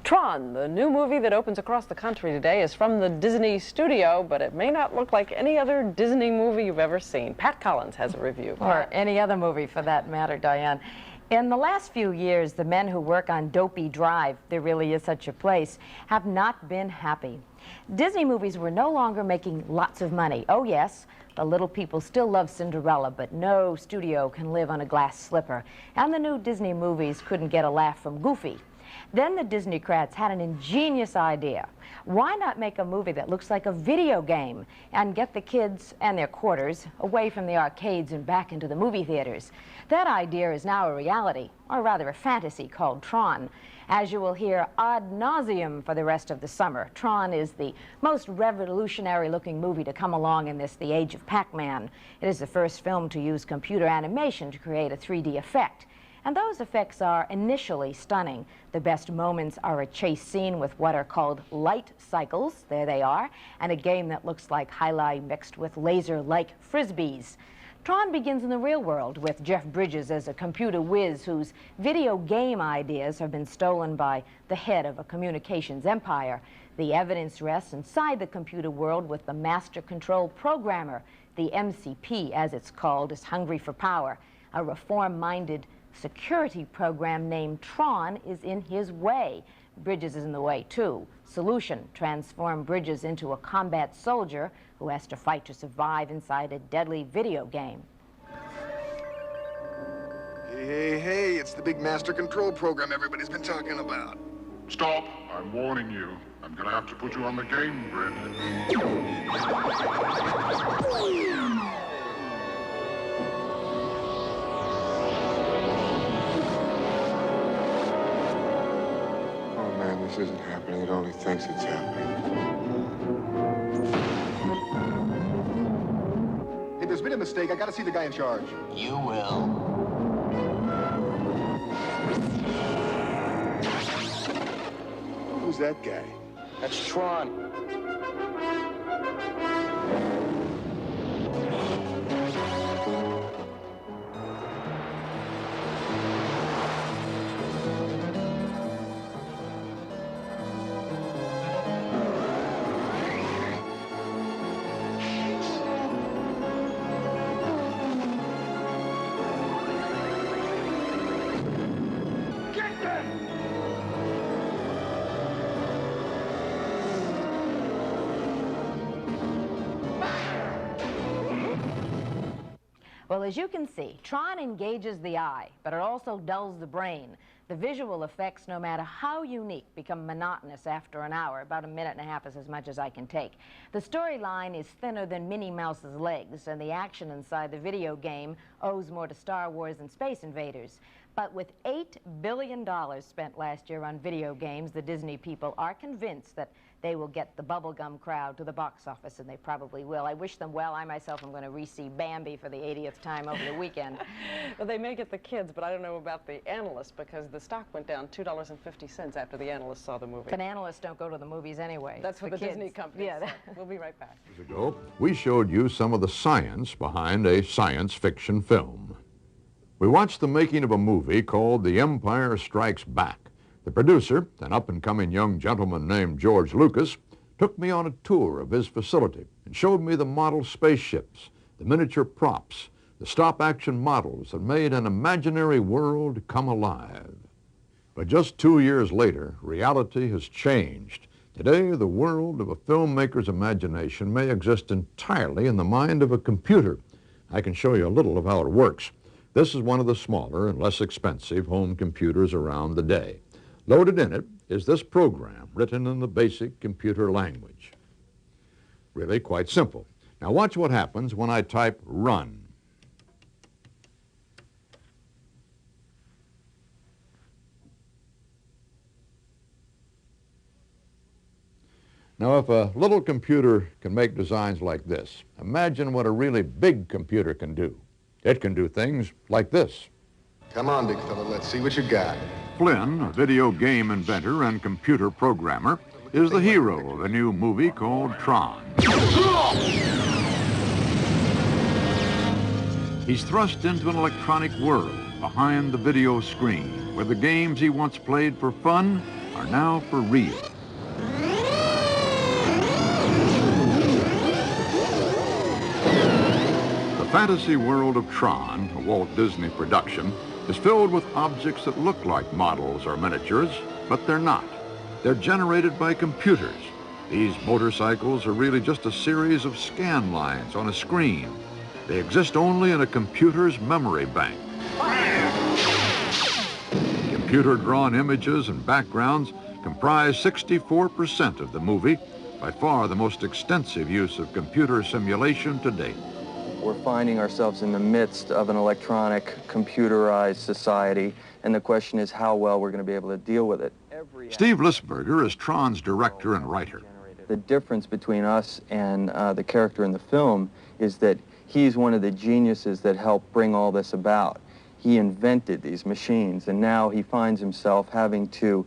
Tron, the new movie that opens across the country today, is from the Disney studio, but it may not look like any other Disney movie you've ever seen. Pat Collins has a review. Or any other movie for that matter, Diane. In the last few years, the men who work on Dopey Drive, there really is such a place, have not been happy. Disney movies were no longer making lots of money. Oh yes, the little people still love Cinderella, but no studio can live on a glass slipper. And the new Disney movies couldn't get a laugh from Goofy. Then the Disneycrats had an ingenious idea. Why not make a movie that looks like a video game and get the kids and their quarters away from the arcades and back into the movie theaters? That idea is now a reality, or rather a fantasy, called Tron. As you will hear ad nauseum for the rest of the summer, Tron is the most revolutionary-looking movie to come along in the age of Pac-Man. It is the first film to use computer animation to create a 3D effect. And those effects are initially stunning. The best moments are a chase scene with what are called light cycles, there they are, and a game that looks like highlight mixed with laser-like frisbees. Tron begins in the real world with Jeff Bridges as a computer whiz whose video game ideas have been stolen by the head of a communications empire. The evidence rests inside the computer world with the master control programmer. The MCP, as it's called, is hungry for power. A reform-minded security program named Tron is in his way. Bridges is in the way, too. Solution: transform Bridges into a combat soldier who has to fight to survive inside a deadly video game. Hey, it's the big master control program everybody's been talking about. Stop. I'm warning you. I'm gonna have to put you on the game grid. This isn't happening. It only thinks it's happening. Hey, there's been a mistake. I gotta see the guy in charge. You will. Who's that guy? That's Tron. Well, as you can see, Tron engages the eye, but it also dulls the brain. The visual effects, no matter how unique, become monotonous after an hour. About a minute and a half is as much as I can take. The storyline is thinner than Minnie Mouse's legs, and the action inside the video game owes more to Star Wars and Space Invaders. But with $8 billion spent last year on video games, the Disney people are convinced that they will get the bubblegum crowd to the box office, and they probably will. I wish them well. I myself am going to re-see Bambi for the 80th time over the weekend. Well, they may get the kids, but I don't know about the analysts, because the stock went down $2.50 after the analysts saw the movie. But analysts don't go to the movies anyway. That's what the Disney company said. We'll be right back. Years ago, we showed you some of the science behind a science fiction film. We watched the making of a movie called The Empire Strikes Back. The producer, an up-and-coming young gentleman named George Lucas, took me on a tour of his facility and showed me the model spaceships, the miniature props, the stop-action models that made an imaginary world come alive. But just 2 years later, reality has changed. Today, the world of a filmmaker's imagination may exist entirely in the mind of a computer. I can show you a little of how it works. This is one of the smaller and less expensive home computers around the day. Loaded in it is this program written in the basic computer language. Really quite simple. Now watch what happens when I type run. Now if a little computer can make designs like this, imagine what a really big computer can do. It can do things like this. Come on, big fella. Let's see what you got. Flynn, a video game inventor and computer programmer, is the hero of a new movie called Tron. He's thrust into an electronic world behind the video screen, where the games he once played for fun are now for real. The fantasy world of Tron, a Walt Disney production, is filled with objects that look like models or miniatures, but they're not. They're generated by computers. These motorcycles are really just a series of scan lines on a screen. They exist only in a computer's memory bank. Computer-drawn images and backgrounds comprise 64% of the movie, by far the most extensive use of computer simulation to date. We're finding ourselves in the midst of an electronic, computerized society, and the question is how well we're going to be able to deal with it. Steve Lisberger is Tron's director and writer. The difference between us and the character in the film is that he's one of the geniuses that helped bring all this about. He invented these machines, and now he finds himself having to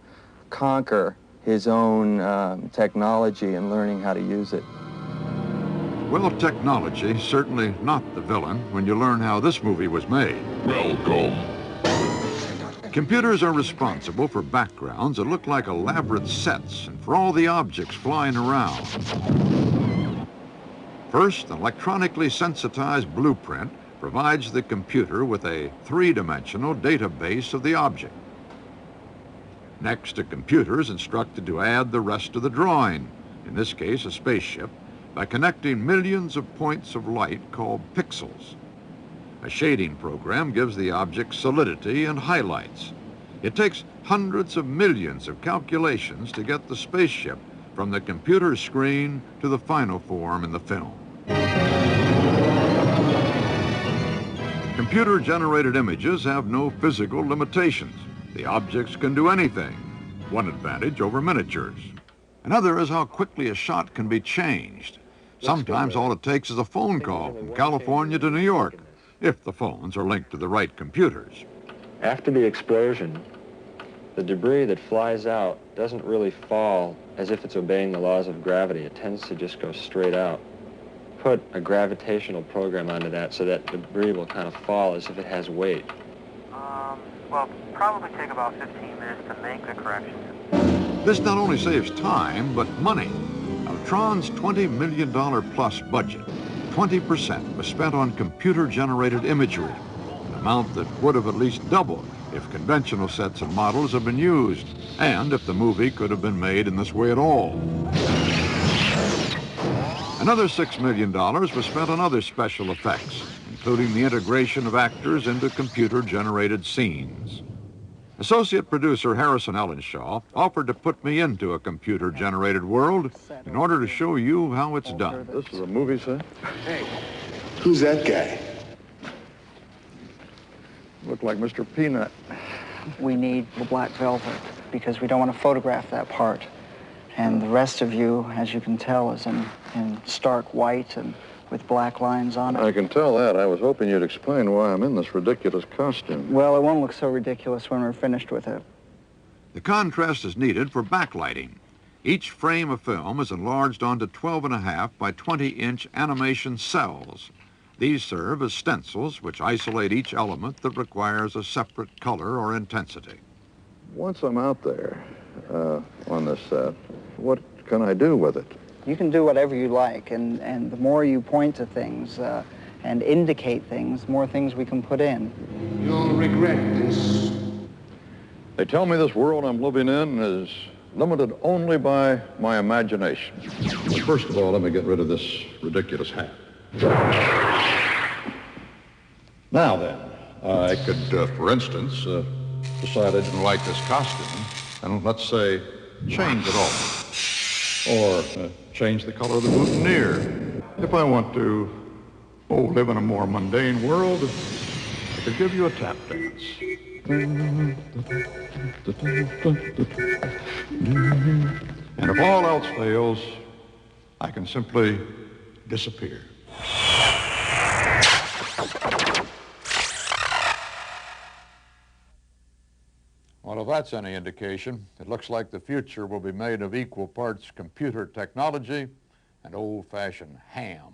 conquer his own technology and learning how to use it. Well, technology, certainly not the villain when you learn how this movie was made. Welcome. Computers are responsible for backgrounds that look like elaborate sets and for all the objects flying around. First, an electronically sensitized blueprint provides the computer with a three-dimensional database of the object. Next, a computer is instructed to add the rest of the drawing, in this case a spaceship, by connecting millions of points of light called pixels. A shading program gives the object solidity and highlights. It takes hundreds of millions of calculations to get the spaceship from the computer screen to the final form in the film. Computer-generated images have no physical limitations. The objects can do anything. One advantage over miniatures. Another is how quickly a shot can be changed. Sometimes all it takes is a phone call from California to New York, if the phones are linked to the right computers. After the explosion, the debris that flies out doesn't really fall as if it's obeying the laws of gravity. It tends to just go straight out. Put a gravitational program onto that so that debris will kind of fall as if it has weight. Well, probably take about 15 minutes to make the corrections. This not only saves time, but money. Of Tron's $20 million plus budget, 20% was spent on computer-generated imagery, an amount that would have at least doubled if conventional sets and models had been used, and if the movie could have been made in this way at all. Another $6 million was spent on other special effects, including the integration of actors into computer-generated scenes. Associate producer Harrison Ellenshaw offered to put me into a computer-generated world in order to show you how it's done. This is a movie set? Hey, Who's that guy? Look like Mr. Peanut. We need the black velvet because we don't want to photograph that part. And the rest of you, as you can tell, is in stark white and with black lines on it. I can tell that. I was hoping you'd explain why I'm in this ridiculous costume. Well, it won't look so ridiculous when we're finished with it. The contrast is needed for backlighting. Each frame of film is enlarged onto 12.5 by 20-inch animation cells. These serve as stencils which isolate each element that requires a separate color or intensity. Once I'm out there on this set, what can I do with it? You can do whatever you like, and the more you point to things and indicate things, the more things we can put in. you'll regret this. They tell me this world I'm living in is limited only by my imagination. First of all, let me get rid of this ridiculous hat. Now then, I could, for instance, decide I didn't like this costume, and let's say, change it all. Or change the color of the boutonniere. If I want to, live in a more mundane world, I could give you a tap dance. And if all else fails, I can simply disappear. Well, if that's any indication, it looks like the future will be made of equal parts computer technology and old-fashioned ham.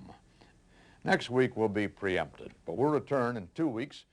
Next week will be preempted, but we'll return in 2 weeks